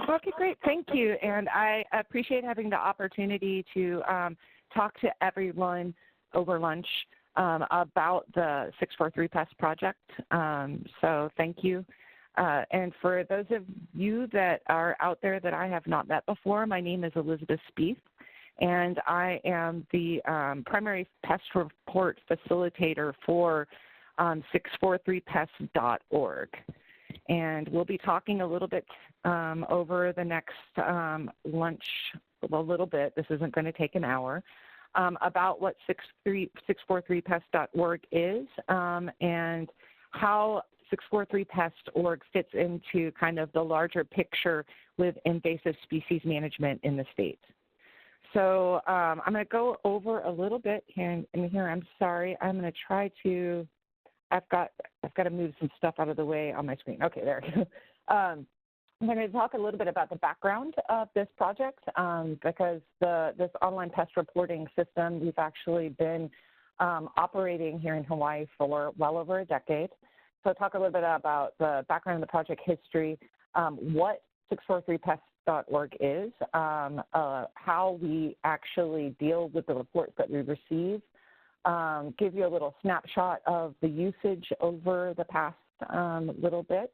Okay, great. Thank you. And I appreciate having the opportunity to talk to everyone over lunch about the 643 Pest project. So thank you. And for those of you that are out there that I have not met before, my name is Elizabeth Speith, and I am the primary pest report facilitator for 643pest.org. And we'll be talking a little bit over the next lunch, a little bit, this isn't going to take an hour, about what 643pest.org is and how 643pest.org fits into kind of the larger picture with invasive species management in the state. So I'm going to go over a little bit here, and here I'm sorry, I'm going to try to, I've got to move some stuff out of the way on my screen. Okay, there. I'm going to talk a little bit about the background of this project because this online pest reporting system, we've actually been operating here in Hawaii for well over a decade. So talk a little bit about the background of the project history, what 643pest.org is, how we actually deal with the reports that we receive, give you a little snapshot of the usage over the past little bit,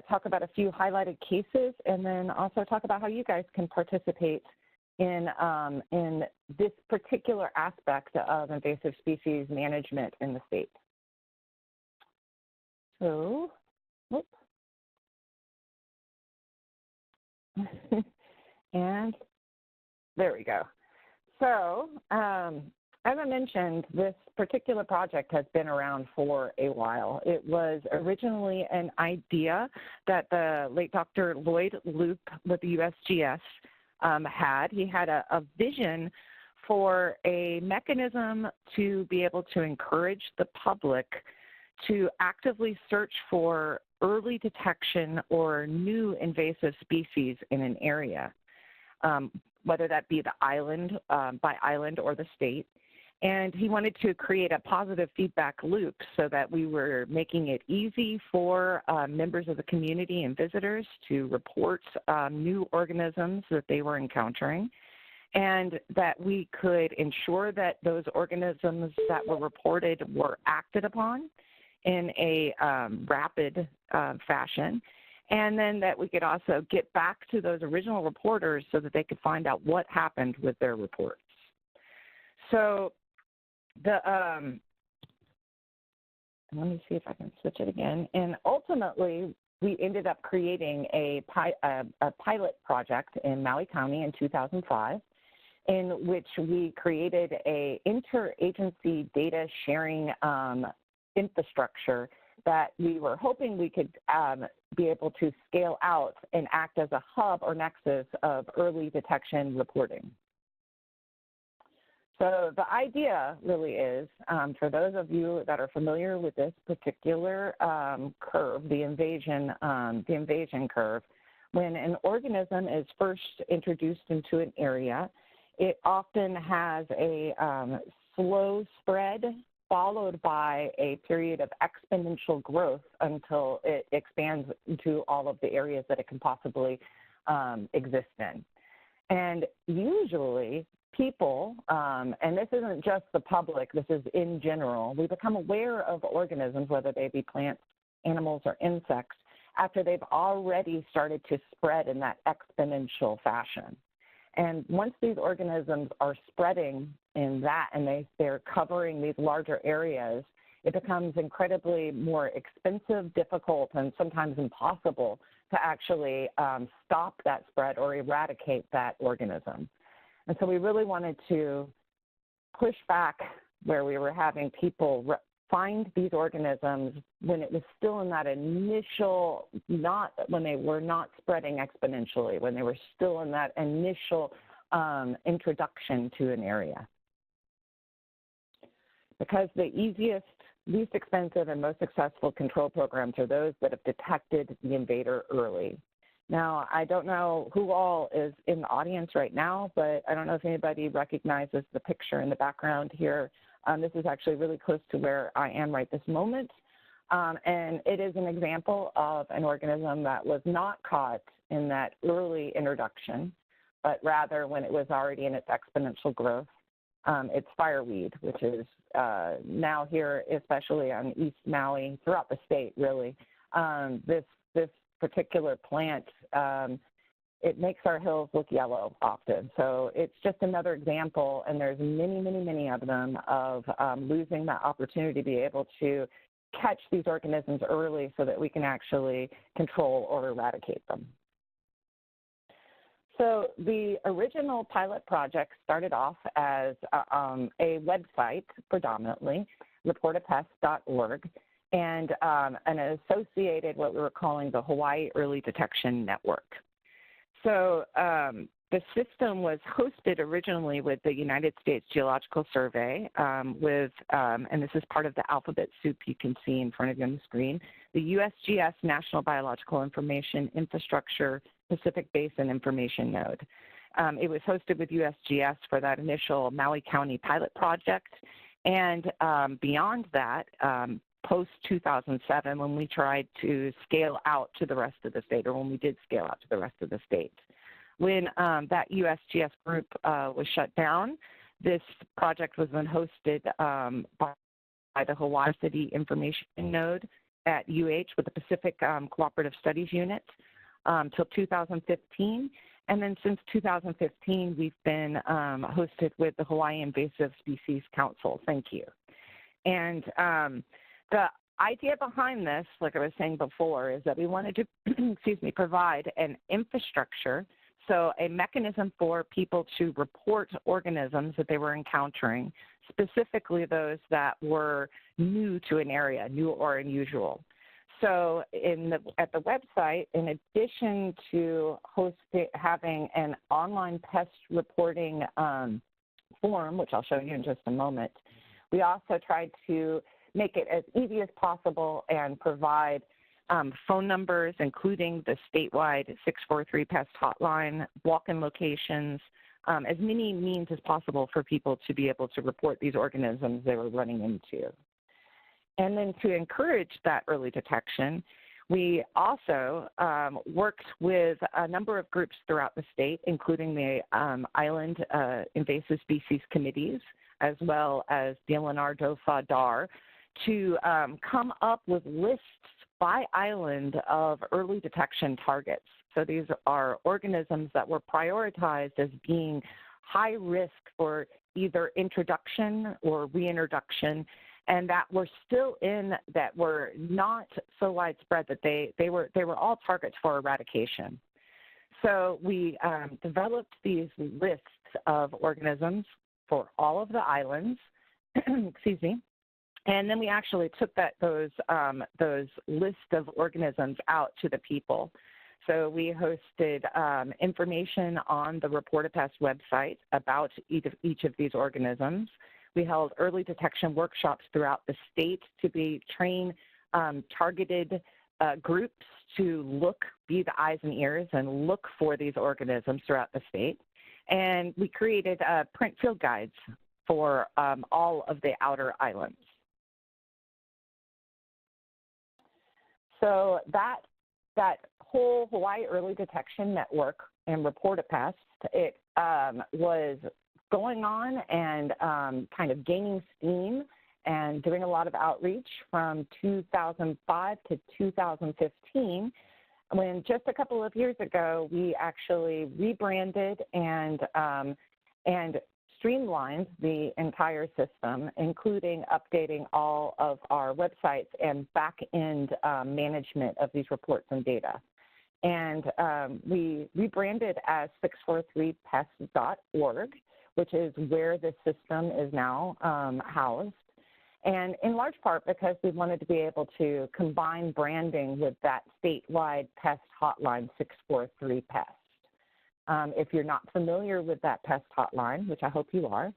talk about a few highlighted cases, and then also talk about how you guys can participate in this particular aspect of invasive species management in the state. So, whoops. And there we go. So, as I mentioned, this particular project has been around for a while. It was originally an idea that the late Dr. Lloyd Loop with the USGS had. He had a vision for a mechanism to be able to encourage the public to actively search for early detection or new invasive species in an area, whether that be the island, by island or the state. And he wanted to create a positive feedback loop so that we were making it easy for members of the community and visitors to report new organisms that they were encountering, and that we could ensure that those organisms that were reported were acted upon in a rapid fashion, and then that we could also get back to those original reporters so that they could find out what happened with their reports. So let me see if I can switch it again. And ultimately, we ended up creating a pilot project in Maui County in 2005, in which we created a interagency data sharing infrastructure that we were hoping we could be able to scale out and act as a hub or nexus of early detection reporting. So the idea really is, for those of you that are familiar with this particular curve, the invasion curve, when an organism is first introduced into an area, it often has a slow spread followed by a period of exponential growth until it expands into all of the areas that it can possibly exist in. And usually people, and this isn't just the public, this is in general, we become aware of organisms, whether they be plants, animals, or insects, after they've already started to spread in that exponential fashion. And once these organisms are spreading in that and they're covering these larger areas, it becomes incredibly more expensive, difficult, and sometimes impossible to actually stop that spread or eradicate that organism. And so we really wanted to push back where we were having people find these organisms when it was still in that initial, when they were not spreading exponentially, when they were still in that initial introduction to an area. Because the easiest, least expensive, and most successful control programs are those that have detected the invader early. Now, I don't know who all is in the audience right now, but I don't know if anybody recognizes the picture in the background here. This is actually really close to where I am right this moment. And it is an example of an organism that was not caught in that early introduction, but rather when it was already in its exponential growth. It's fireweed, which is now here, especially on East Maui, throughout the state, really. This particular plant, it makes our hills look yellow often. So it's just another example, and there's many, many, many of them, of losing that opportunity to be able to catch these organisms early so that we can actually control or eradicate them. So the original pilot project started off as a website, predominantly, reportapest.org, and associated what we were calling the Hawaii Early Detection Network. So the system was hosted originally with the United States Geological Survey and this is part of the alphabet soup you can see in front of you on the screen, the USGS National Biological Information Infrastructure Pacific Basin Information Node. It was hosted with USGS for that initial Maui County pilot project, and beyond that, post-2007, when we tried to scale out to the rest of the state, or when we did scale out to the rest of the state. When that USGS group was shut down, this project was then hosted by the Hawaii City Information Node at UH with the Pacific Cooperative Studies Unit till 2015. And then since 2015, we've been hosted with the Hawaii Invasive Species Council. Thank you. And the idea behind this, like I was saying before, is that we wanted to provide an infrastructure, so a mechanism for people to report organisms that they were encountering, specifically those that were new to an area, new or unusual. So at the website, in addition to having an online pest reporting form, which I'll show you in just a moment, we also tried to make it as easy as possible and provide phone numbers, including the statewide 643 pest hotline, walk-in locations, as many means as possible for people to be able to report these organisms they were running into. And then to encourage that early detection, we also worked with a number of groups throughout the state, including the Island Invasive Species Committees, as well as the Leonardo Dar, to come up with lists by island of early detection targets. So these are organisms that were prioritized as being high risk for either introduction or reintroduction, and that were still that were not so widespread that they were all targets for eradication. So we developed these lists of organisms for all of the islands, excuse me, and then we actually took those lists of organisms out to the people. So we hosted information on the Report a Pest website about each of these organisms. We held early detection workshops throughout the state to train targeted groups to be the eyes and ears and look for these organisms throughout the state. And we created print field guides for all of the outer islands. So that whole Hawaii Early Detection Network and Report a Pest, it was going on and kind of gaining steam and doing a lot of outreach from 2005 to 2015, when just a couple of years ago, we actually rebranded and streamlined the entire system, including updating all of our websites and back-end management of these reports and data. And we rebranded as 643pest.org, which is where this system is now housed. And in large part because we wanted to be able to combine branding with that statewide pest hotline 643-PEST. If you're not familiar with that pest hotline, which I hope you are,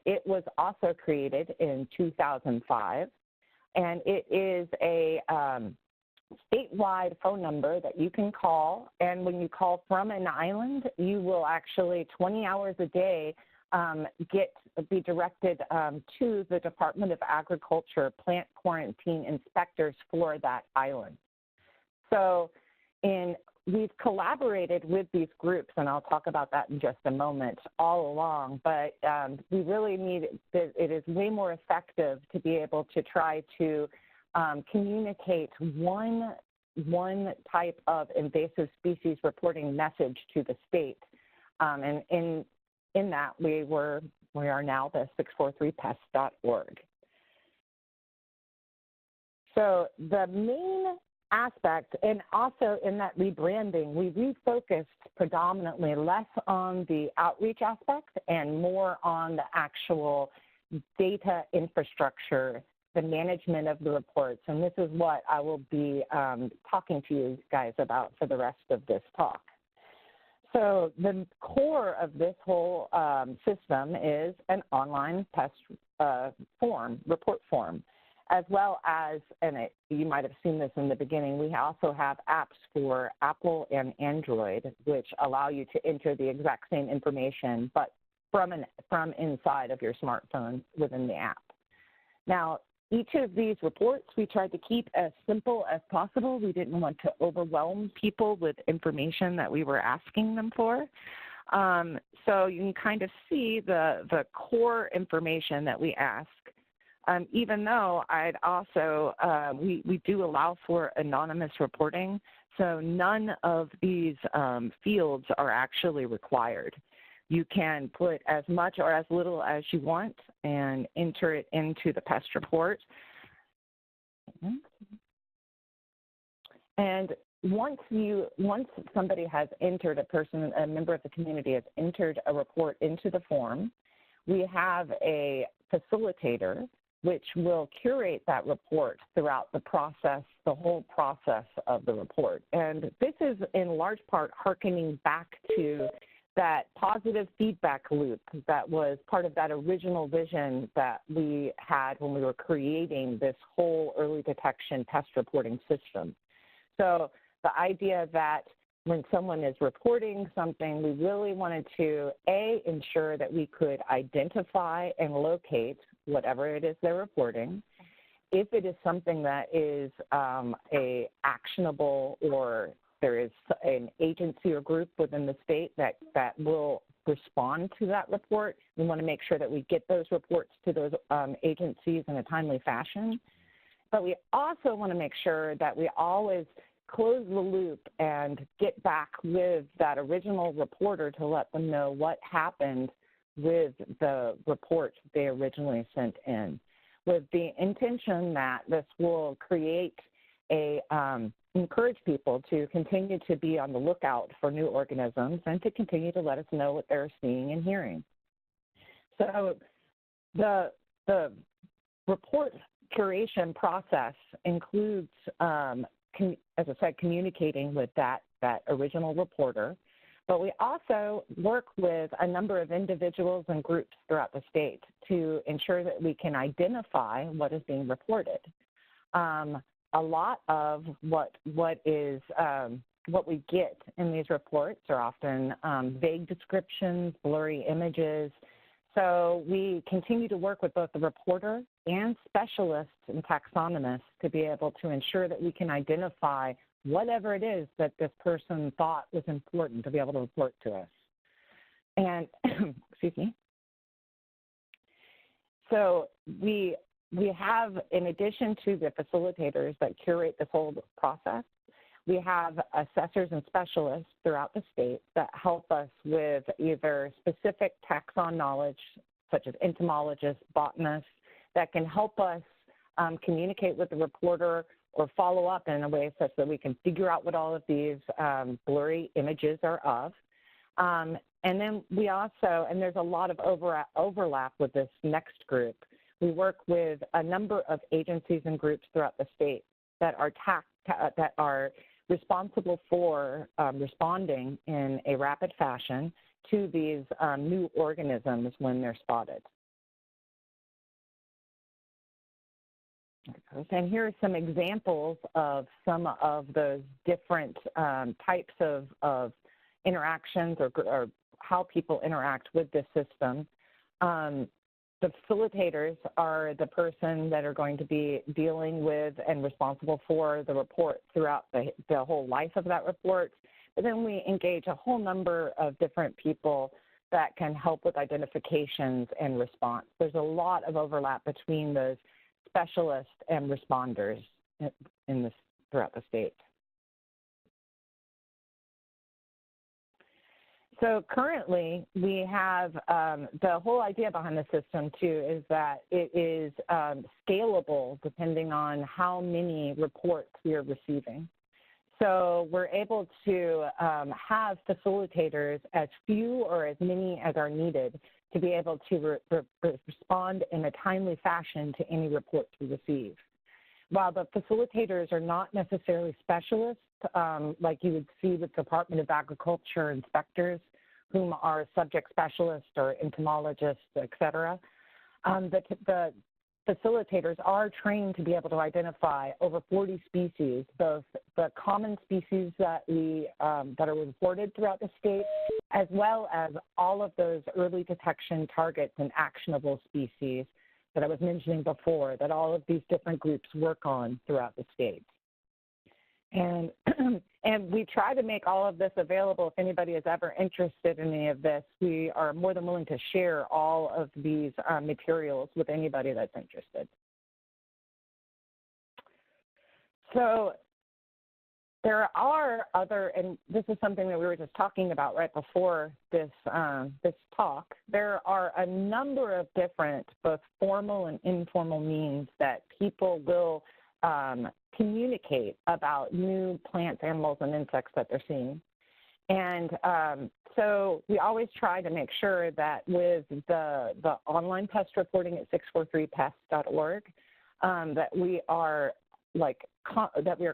it was also created in 2005, and it is a statewide phone number that you can call, and when you call from an island, you will actually 20 hours a day be directed to the Department of Agriculture plant quarantine inspectors for that island. So we've collaborated with these groups, and I'll talk about that in just a moment, all along, but we really need, it is way more effective to be able to try to communicate one type of invasive species reporting message to the state. And in that, we are now the 643pest.org. So the main aspect, and also in that rebranding, we refocused predominantly less on the outreach aspect and more on the actual data infrastructure, the management of the reports. And this is what I will be talking to you guys about for the rest of this talk. So the core of this whole system is an online pest report form, as well as, and you might have seen this in the beginning, we also have apps for Apple and Android, which allow you to enter the exact same information, but from inside of your smartphone within the app. Now, each of these reports we tried to keep as simple as possible. We didn't want to overwhelm people with information that we were asking them for. So you can kind of see the core information that we ask. Even though I'd also, we do allow for anonymous reporting, so none of these fields are actually required. You can put as much or as little as you want and enter it into the pest report. And once somebody has entered, a member of the community has entered a report into the form, we have a facilitator which will curate that report throughout the process, the whole process of the report. And this is in large part hearkening back to that positive feedback loop that was part of that original vision that we had when we were creating this whole early detection pest reporting system. So the idea that when someone is reporting something, we really wanted to, A, ensure that we could identify and locate whatever it is they're reporting. If it is something that is a actionable, or there is an agency or group within the state that will respond to that report, we want to make sure that we get those reports to those agencies in a timely fashion. But we also want to make sure that we always close the loop and get back with that original reporter to let them know what happened with the report they originally sent in, with the intention that this will create a, encourage people to continue to be on the lookout for new organisms and to continue to let us know what they're seeing and hearing. So the report curation process includes, as I said, communicating with that original reporter, but we also work with a number of individuals and groups throughout the state to ensure that we can identify what is being reported. A lot of what we get in these reports are often vague descriptions, blurry images. So we continue to work with both the reporter and specialists and taxonomists to be able to ensure that we can identify whatever it is that this person thought was important to be able to report to us. And, excuse me. So we have, in addition to the facilitators that curate this whole process, we have assessors and specialists throughout the state that help us with either specific taxon knowledge, such as entomologists, botanists, that can help us communicate with the reporter or follow up in a way such that we can figure out what all of these blurry images are of. And then we also, and there's a lot of overlap with this next group, we work with a number of agencies and groups throughout the state that are responsible for responding in a rapid fashion to these new organisms when they're spotted. And here are some examples of some of those different types of interactions or how people interact with this system. The facilitators are the person that are going to be dealing with and responsible for the report throughout the whole life of that report. but then we engage a whole number of different people that can help with identifications and response. There's a lot of overlap between those specialists and responders throughout the state. So currently, we have the whole idea behind the system, too, is that it is scalable depending on how many reports we are receiving. So we're able to have facilitators, as few or as many as are needed, to be able to respond in a timely fashion to any reports we receive. While the facilitators are not necessarily specialists, like you would see with Department of Agriculture inspectors, whom are subject specialists or entomologists, et cetera, the facilitators are trained to be able to identify over 40 species, both the common species that are reported throughout the state, as well as all of those early detection targets and actionable species that I was mentioning before, that all of these different groups work on throughout the state. And, and we try to make all of this available if anybody is ever interested in any of this. We are more than willing to share all of these materials with anybody that's interested. So there are other, and this is something that we were just talking about right before this, this talk, there are a number of different both formal and informal means that people will communicate about new plants, animals, and insects that they're seeing. And so we always try to make sure that with the online pest reporting at 643pest.org, that we are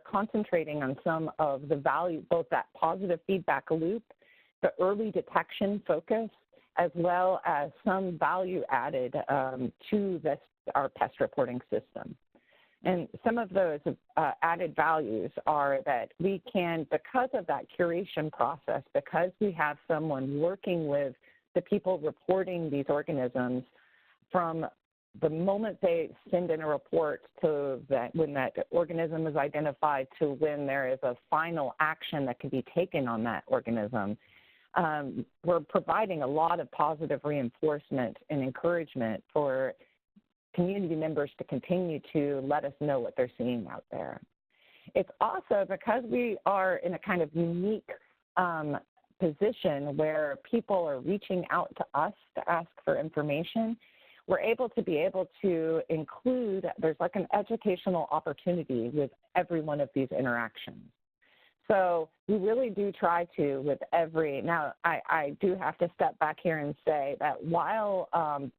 concentrating on some of the value, both that positive feedback loop, the early detection focus, as well as some value added to our pest reporting system. And some of those added values are that we can, because of that curation process, because we have someone working with the people reporting these organisms from the moment they send in a report to when that organism is identified to when there is a final action that can be taken on that organism, we're providing a lot of positive reinforcement and encouragement for community members to continue to let us know what they're seeing out there. It's also because we are in a kind of unique position where people are reaching out to us to ask for information, we're able to include, there's like an educational opportunity with every one of these interactions. So we really do try to with every, now I do have to step back here and say that while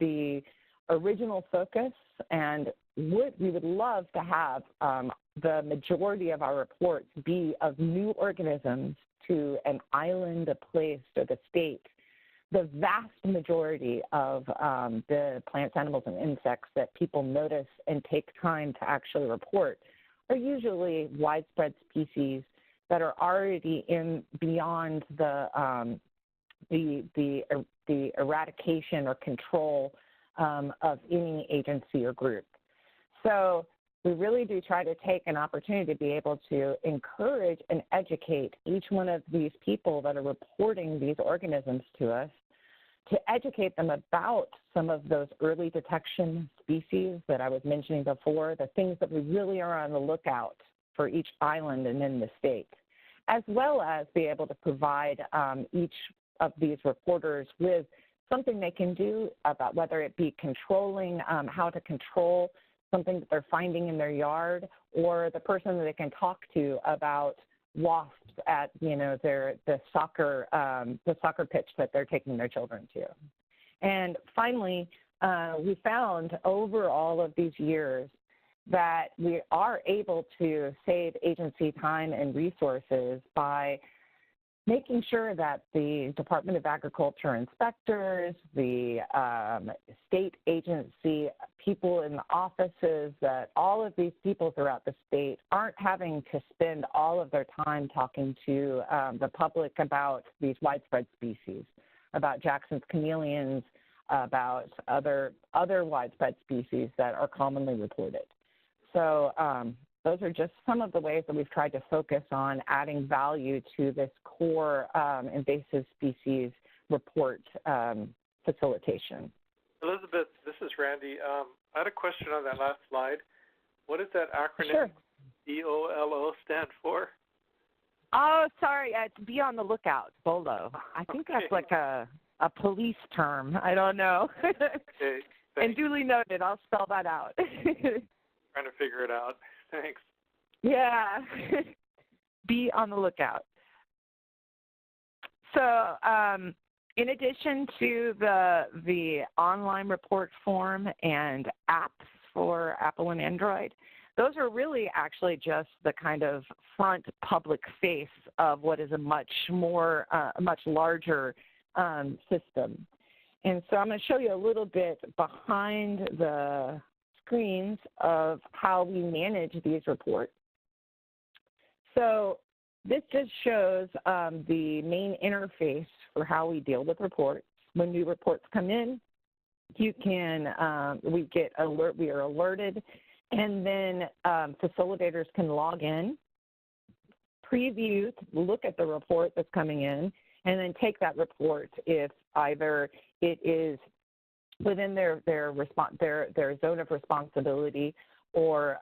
the original focus, and we would love to have the majority of our reports be of new organisms to an island, a place, or the state, the vast majority of the plants, animals, and insects that people notice and take time to actually report are usually widespread species that are already beyond the eradication or control of any agency or group. So we really do try to take an opportunity to be able to encourage and educate each one of these people that are reporting these organisms to us, to educate them about some of those early detection species that I was mentioning before, the things that we really are on the lookout for each island and in the state, as well as be able to provide each of these reporters with something they can do about whether it be controlling, how to control something that they're finding in their yard, or the person that they can talk to about wasps at, you know, the soccer pitch that they're taking their children to. And finally, we found over all of these years that we are able to save agency time and resources by making sure that the Department of Agriculture inspectors, the state agency people in the offices, that all of these people throughout the state aren't having to spend all of their time talking to the public about these widespread species, about Jackson's chameleons, about other widespread species that are commonly reported. So those are just some of the ways that we've tried to focus on adding value to this core invasive species report facilitation. Elizabeth, this is Randy. I had a question on that last slide. What does that acronym Sure. BOLO stand for? Oh, sorry, it's be on the lookout, BOLO. I think that's like a police term. I don't know. Okay, and duly noted, I'll spell that out. Trying to figure it out. Thanks. Yeah, be on the lookout. So in addition to the online report form and apps for Apple and Android, those are really actually just the kind of front public face of what is a much larger system. And so I'm going to show you a little bit behind the screens of how we manage these reports. So this just shows the main interface for how we deal with reports. When new reports come in, we are alerted, and then facilitators can log in, preview, look at the report that's coming in, and then take that report if either it is within their zone of responsibility, or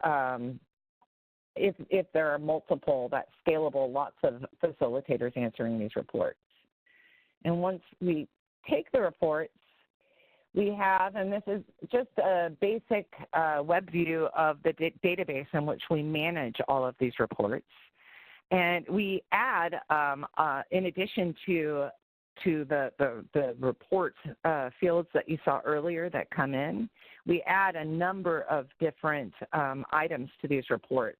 if there are multiple, that's scalable, lots of facilitators answering these reports. And once we take the reports, we have, and this is just a basic web view of the database in which we manage all of these reports. And we add, in addition to the report fields that you saw earlier that come in, we add a number of different items to these reports.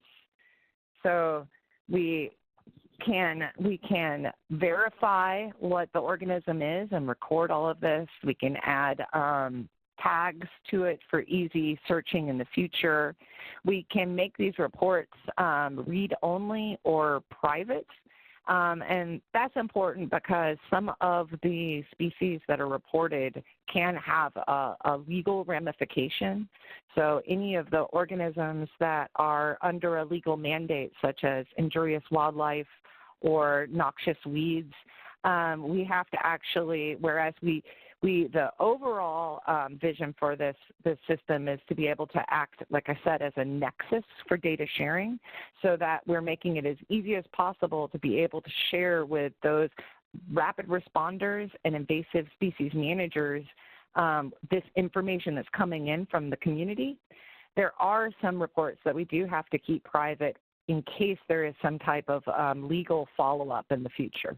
So we can verify what the organism is and record all of this. We can add tags to it for easy searching in the future. We can make these reports read-only or private. And that's important because some of the species that are reported can have a legal ramification. So any of the organisms that are under a legal mandate, such as injurious wildlife or noxious weeds, we have to actually, whereas the overall vision for this system is to be able to act, like I said, as a nexus for data sharing, so that we're making it as easy as possible to be able to share with those rapid responders and invasive species managers this information that's coming in from the community. There are some reports that we do have to keep private in case there is some type of legal follow-up in the future.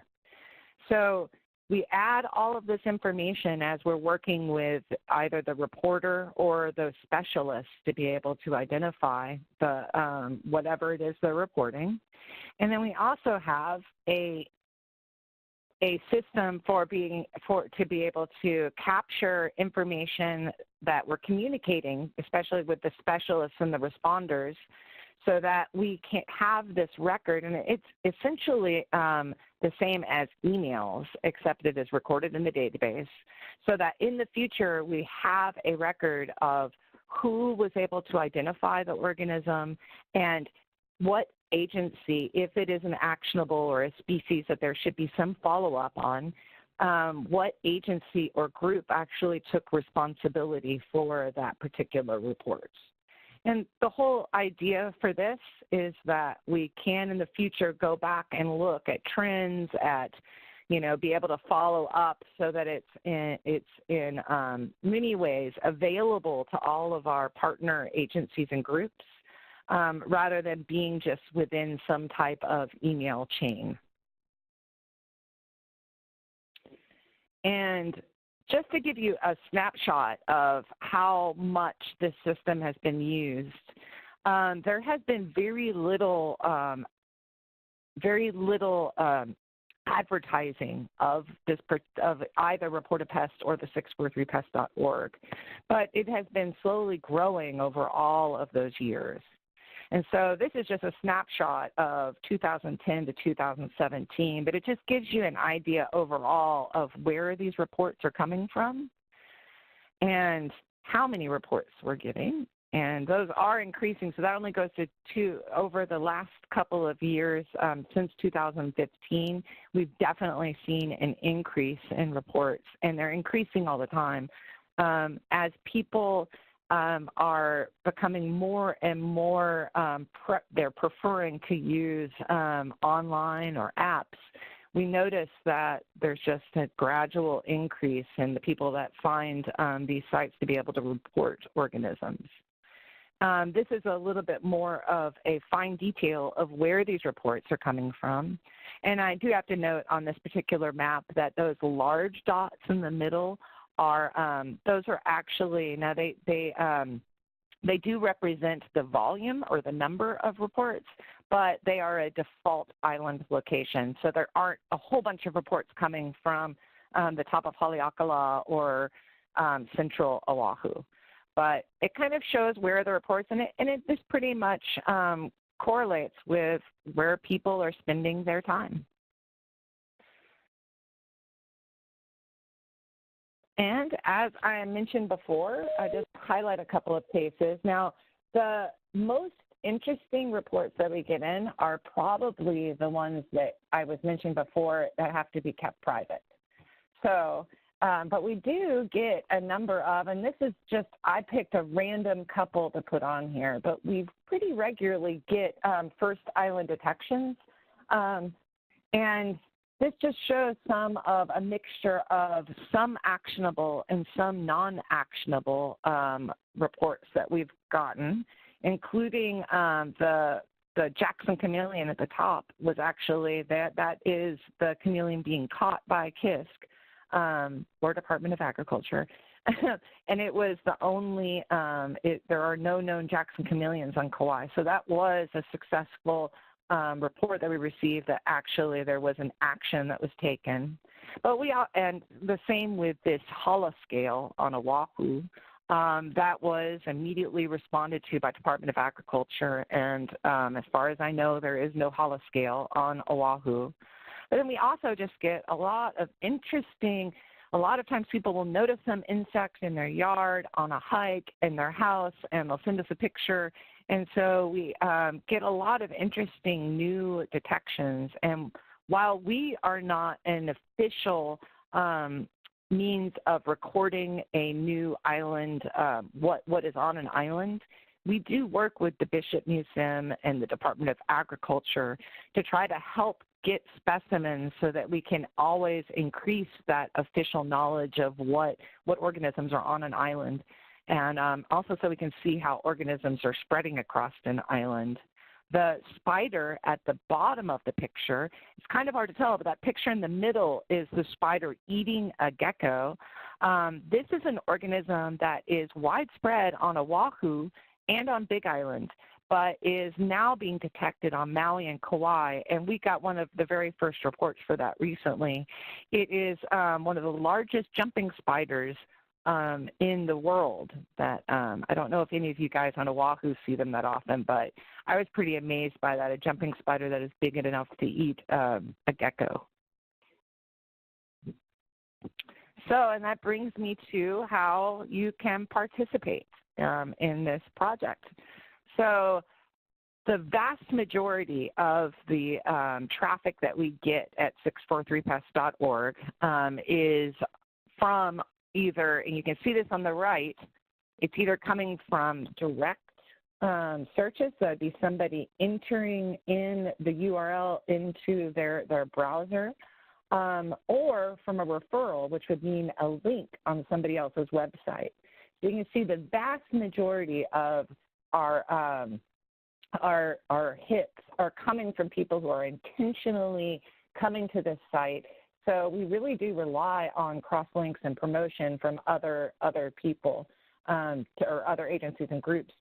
So we add all of this information as we're working with either the reporter or the specialist to be able to identify the whatever it is they're reporting. And then we also have a system to be able to capture information that we're communicating, especially with the specialists and the responders, so that we can have this record. And it's essentially the same as emails, except it is recorded in the database, so that in the future we have a record of who was able to identify the organism and what agency, if it is an actionable or a species that there should be some follow-up on, what agency or group actually took responsibility for that particular report. And the whole idea for this is that we can in the future go back and look at trends, be able to follow up so that it's in many ways available to all of our partner agencies and groups, rather than being just within some type of email chain. And just to give you a snapshot of how much this system has been used, there has been very little advertising of either Report a Pest or the 643pest.org, but it has been slowly growing over all of those years. And so this is just a snapshot of 2010 to 2017, but it just gives you an idea overall of where these reports are coming from and how many reports we're getting And those are increasing, so that only goes to over the last couple of years, since 2015, we've definitely seen an increase in reports, and they're increasing all the time. As people are becoming more and more, they're preferring to use online or apps, we notice that there's just a gradual increase in the people that find these sites to be able to report organisms. This is a little bit more of a fine detail of where these reports are coming from. And I do have to note on this particular map that those large dots in the middle are, those are actually, now they do represent the volume or the number of reports, but they are a default island location. So there aren't a whole bunch of reports coming from the top of Haleakala or central Oahu. But it kind of shows where the reports, and it just pretty much correlates with where people are spending their time. And as I mentioned before, I just highlight a couple of cases. Now, the most interesting reports that we get in are probably the ones that I was mentioning before that have to be kept private. So, but we do get a number of, and this is just, I picked a random couple to put on here, but we pretty regularly get first island detections. And this just shows some of a mixture of some actionable and some non-actionable reports that we've gotten, including the Jackson chameleon at the top was actually, that is the chameleon being caught by HISC, or Department of Agriculture. And it was the only, there are no known Jackson chameleons on Kauai. So that was a successful report that we received that actually there was an action that was taken. But and the same with this holoscale on Oahu, that was immediately responded to by Department of Agriculture. And as far as I know, there is no holoscale on Oahu. But then we also just get a lot of interesting, a lot of times people will notice some insects in their yard, on a hike, in their house, and they'll send us a picture. And so we get a lot of interesting new detections. And while we are not an official means of recording a new island, what is on an island, we do work with the Bishop Museum and the Department of Agriculture to try to help get specimens so that we can always increase that official knowledge of what organisms are on an island, and also so we can see how organisms are spreading across an island. The spider at the bottom of the picture, it's kind of hard to tell, but that picture in the middle is the spider eating a gecko. This is an organism that is widespread on Oahu and on Big Island, but is now being detected on Maui and Kauai, and we got one of the very first reports for that recently. It is one of the largest jumping spiders in the world. That I don't know if any of you guys on Oahu see them that often, but I was pretty amazed by that, a jumping spider that is big enough to eat a gecko. So, and that brings me to how you can participate in this project. So the vast majority of the traffic that we get at 643pest.org is from either, and you can see this on the right, it's either coming from direct searches, so it'd be somebody entering in the URL into their browser, or from a referral, which would mean a link on somebody else's website. So you can see the vast majority of our hits are coming from people who are intentionally coming to this site. So we really do rely on cross-links and promotion from other people or other agencies and groups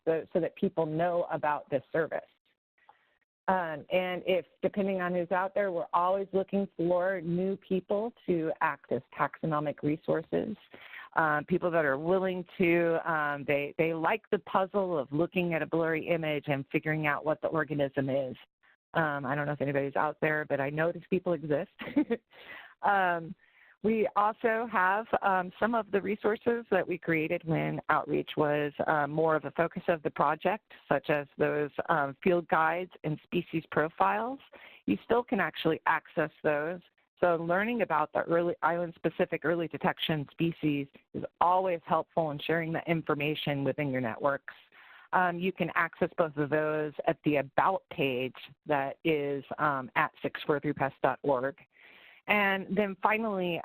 so that people know about this service. And if, depending on who's out there, we're always looking for new people to act as taxonomic resources. People that are willing to, they like the puzzle of looking at a blurry image and figuring out what the organism is. I don't know if anybody's out there, but I know these people exist. We also have some of the resources that we created when outreach was more of a focus of the project, such as those field guides and species profiles. You still can actually access those. So learning about the early island-specific early detection species is always helpful in sharing the information within your networks. You can access both of those at the About page that is at 643pest.org. And then finally,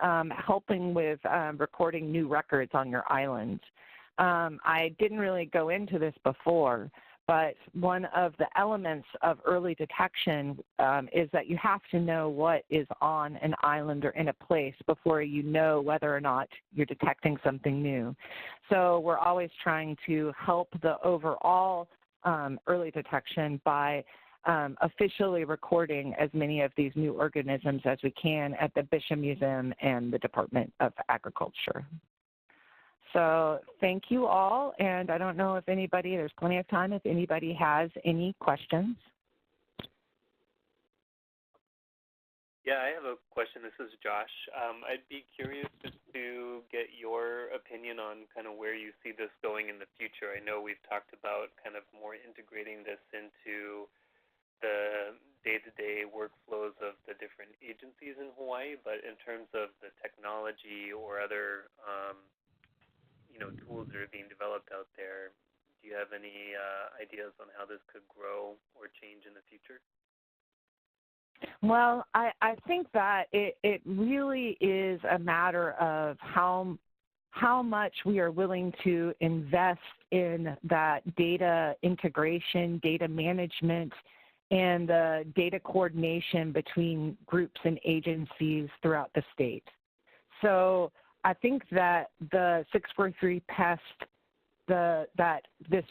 helping with recording new records on your island. I didn't really go into this before, but one of the elements of early detection is that you have to know what is on an island or in a place before you know whether or not you're detecting something new. So we're always trying to help the overall early detection by officially recording as many of these new organisms as we can at the Bishop Museum and the Department of Agriculture. So thank you all, and I don't know if anybody, there's plenty of time if anybody has any questions. Yeah, I have a question. This is Josh. I'd be curious just to get your opinion on kind of where you see this going in the future. I know we've talked about kind of more integrating this into the day-to-day workflows of the different agencies in Hawaii, but in terms of the technology or other tools that are being developed out there, do you have any ideas on how this could grow or change in the future? Well, I think that it really is a matter of how much we are willing to invest in that data integration, data management, and the data coordination between groups and agencies throughout the state. So I think that the 643 PEST, this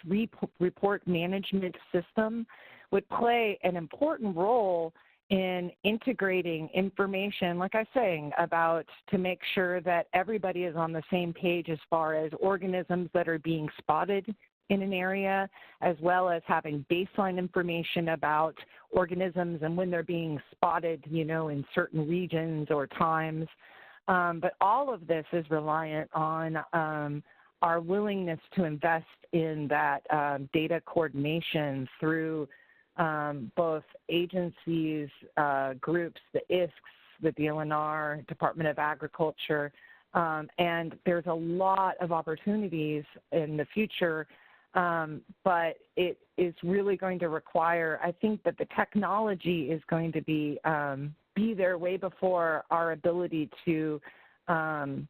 report management system would play an important role in integrating information, like I was saying, about to make sure that everybody is on the same page as far as organisms that are being spotted in an area, as well as having baseline information about organisms and when they're being spotted, in certain regions or times. But all of this is reliant on our willingness to invest in that data coordination through both agencies, groups, the HISC, the DLNR, Department of Agriculture, and there's a lot of opportunities in the future, but it is really going to require, I think that the technology is going to be there way before our ability to have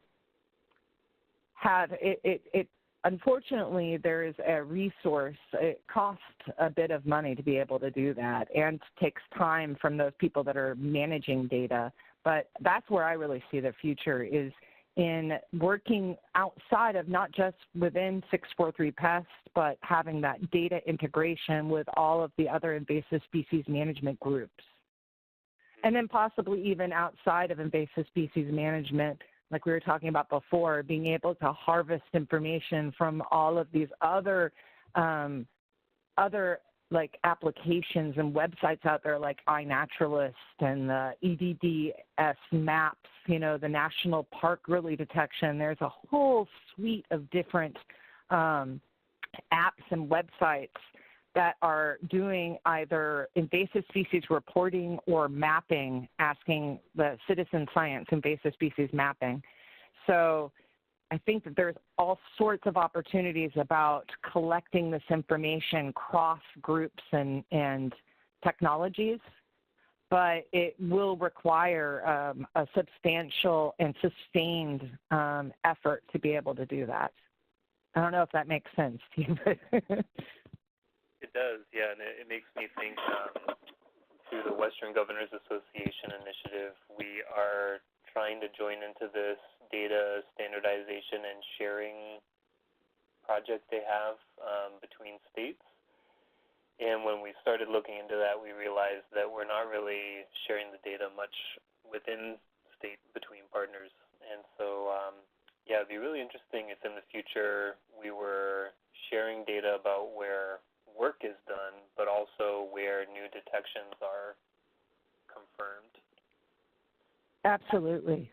it. Unfortunately, there is a resource. It costs a bit of money to be able to do that and takes time from those people that are managing data. But that's where I really see the future is in working outside of not just within 643 PEST, but having that data integration with all of the other invasive species management groups. And then possibly even outside of invasive species management, like we were talking about before, being able to harvest information from all of these other like applications and websites out there like iNaturalist and the EDDS maps, the National Park Early Detection. There's a whole suite of different apps and websites that are doing either invasive species reporting or mapping, asking the citizen science invasive species mapping. So I think that there's all sorts of opportunities about collecting this information cross groups and technologies, but it will require a substantial and sustained effort to be able to do that. I don't know if that makes sense to you. It does, yeah, and it makes me think through the Western Governors Association initiative, we are trying to join into this data standardization and sharing project they have between states. And when we started looking into that, we realized that we're not really sharing the data much within state between partners. And so, yeah, it'd be really interesting if in the future we were sharing data about where work is done, but also where new detections are confirmed. Absolutely.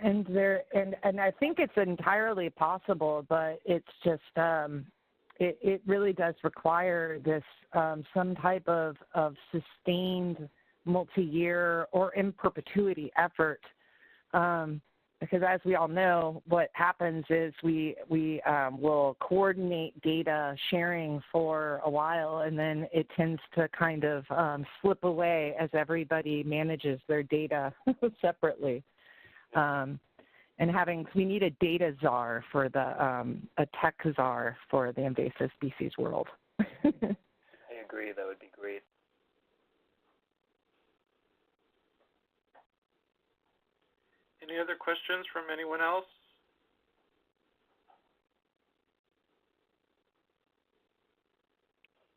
and I think it's entirely possible, but it's just it really does require this some type of sustained multi-year or in perpetuity effort. Because as we all know, what happens is we will coordinate data sharing for a while, and then it tends to kind of slip away as everybody manages their data separately. And we need a data czar for a tech czar for the invasive species world. I agree. That would be great. Any other questions from anyone else?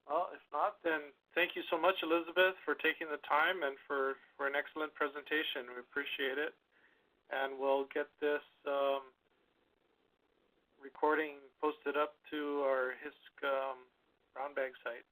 Well, if not, then thank you so much, Elizabeth, for taking the time and for an excellent presentation. We appreciate it. And we'll get this recording posted up to our HISC brown bag site.